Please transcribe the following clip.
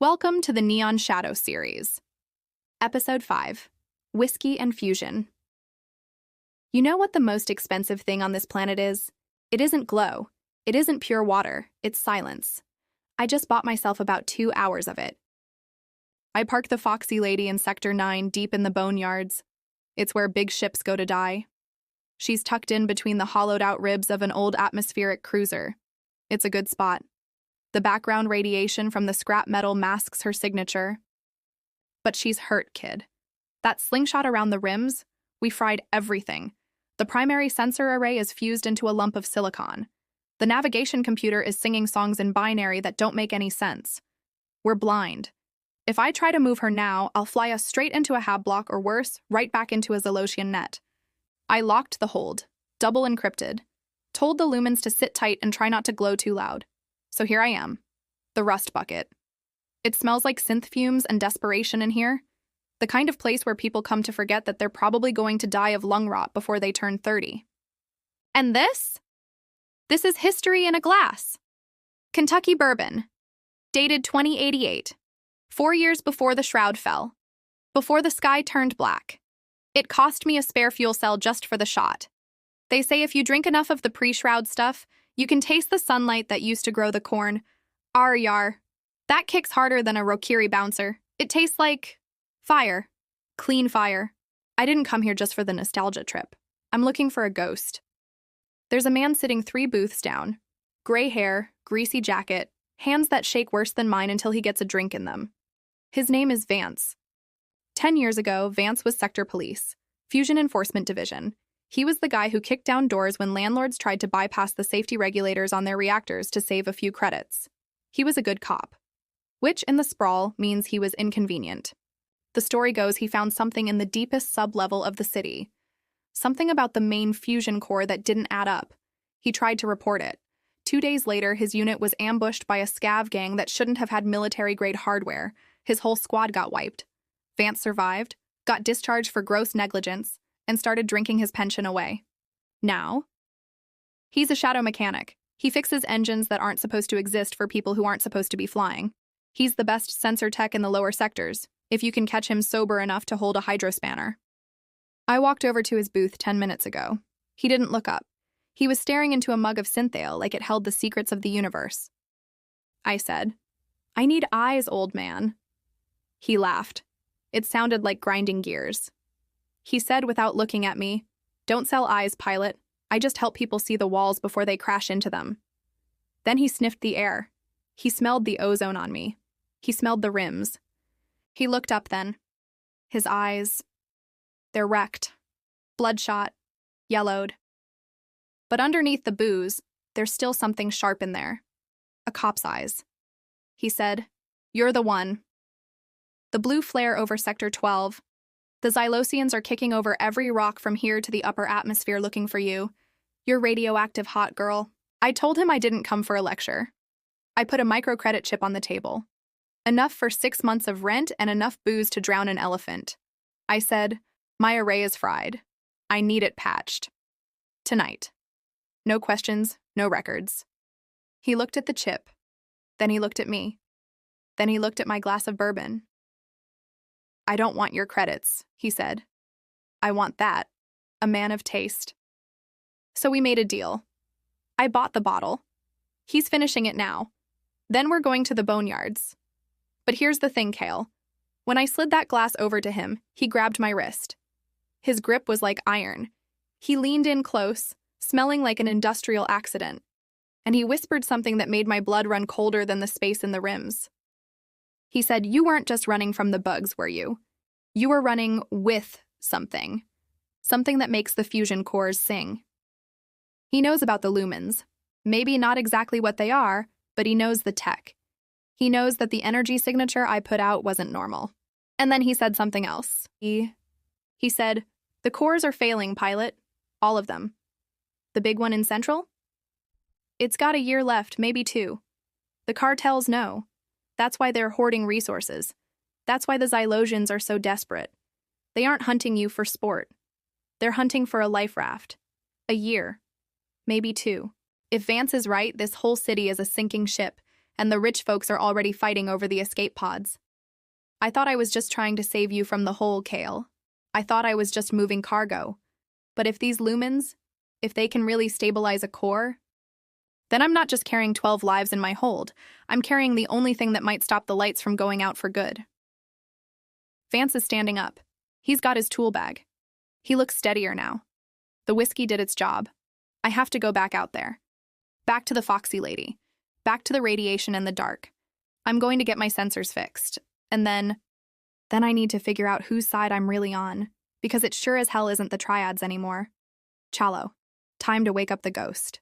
Welcome to the Neon Shadow series. Episode 5, Whiskey and Fusion. You know what the most expensive thing on this planet is? It isn't glow. It isn't pure water. It's silence. I just bought myself about 2 hours of it. I parked the Foxy Lady in Sector 9 deep in the boneyards. It's where big ships go to die. She's tucked in between the hollowed-out ribs of an old atmospheric cruiser. It's a good spot. The background radiation from the scrap metal masks her signature. But she's hurt, kid. That slingshot around the rims, we fried everything. The primary sensor array is fused into a lump of silicon. The navigation computer is singing songs in binary that don't make any sense. We're blind. If I try to move her now, I'll fly us straight into a hab block or worse, right back into a Zalosian net. I locked the hold, double encrypted, told the lumens to sit tight and try not to glow too loud. So here I am, the rust bucket. It smells like synth fumes and desperation in here, the kind of place where people come to forget that they're probably going to die of lung rot before they turn 30. And this? This is history in a glass. Kentucky bourbon, dated 2088, 4 years before the shroud fell, before the sky turned black. It cost me a spare fuel cell just for the shot. They say if you drink enough of the pre-Shroud stuff, you can taste the sunlight that used to grow the corn. Yar. That kicks harder than a Rokiri bouncer. It tastes like fire. Clean fire. I didn't come here just for the nostalgia trip. I'm looking for a ghost. There's a man sitting 3 booths down. Gray hair, greasy jacket, hands that shake worse than mine until he gets a drink in them. His name is Vance. 10 years ago, Vance was Sector Police, Fusion Enforcement Division. He was the guy who kicked down doors when landlords tried to bypass the safety regulators on their reactors to save a few credits. He was a good cop, which in the sprawl means he was inconvenient. The story goes he found something in the deepest sub-level of the city. Something about the main fusion core that didn't add up. He tried to report it. 2 days later, his unit was ambushed by a scav gang that shouldn't have had military-grade hardware. His whole squad got wiped. Vance survived, got discharged for gross negligence, and started drinking his pension away. Now, he's a shadow mechanic. He fixes engines that aren't supposed to exist for people who aren't supposed to be flying. He's the best sensor tech in the lower sectors, if you can catch him sober enough to hold a hydrospanner. I walked over to his booth 10 minutes ago. He didn't look up. He was staring into a mug of synthale like it held the secrets of the universe. I said, "I need eyes, old man." He laughed. It sounded like grinding gears. He said without looking at me, "Don't sell eyes, pilot. I just help people see the walls before they crash into them." Then he sniffed the air. He smelled the ozone on me. He smelled the rims. He looked up then. His eyes, they're wrecked, bloodshot, yellowed. But underneath the booze, there's still something sharp in there. A cop's eyes. He said, "You're the one." The blue flare over Sector 12. The Zylosians are kicking over every rock from here to the upper atmosphere looking for you. You're radioactive hot girl. I told him I didn't come for a lecture. I put a microcredit chip on the table. Enough for 6 months of rent and enough booze to drown an elephant. I said, "My array is fried. I need it patched. Tonight." No questions, no records. He looked at the chip. Then he looked at me. Then he looked at my glass of bourbon. "I don't want your credits," he said. "I want that, a man of taste." So we made a deal. I bought the bottle. He's finishing it now. Then we're going to the boneyards. But here's the thing, Kael. When I slid that glass over to him, he grabbed my wrist. His grip was like iron. He leaned in close, smelling like an industrial accident. And he whispered something that made my blood run colder than the space in the rims. He said, "You weren't just running from the bugs, were you? You were running with something. Something that makes the fusion cores sing." He knows about the lumens. Maybe not exactly what they are, but he knows the tech. He knows that the energy signature I put out wasn't normal. And then he said something else. He said, "The cores are failing, pilot. All of them. The big one in Central? It's got a year left, maybe 2. The cartels know. That's why they're hoarding resources. That's why the Zylosians are so desperate. They aren't hunting you for sport. They're hunting for a life raft. A year. Maybe 2. If Vance is right, this whole city is a sinking ship, and the rich folks are already fighting over the escape pods. I thought I was just trying to save you from the hole, Kael. I thought I was just moving cargo. But if these lumens, if they can really stabilize a core, then I'm not just carrying 12 lives in my hold, I'm carrying the only thing that might stop the lights from going out for good. Vance is standing up. He's got his tool bag. He looks steadier now. The whiskey did its job. I have to go back out there. Back to the Foxy Lady. Back to the radiation and the dark. I'm going to get my sensors fixed. And then I need to figure out whose side I'm really on, because it sure as hell isn't the triads anymore. Chalo. Time to wake up the ghost.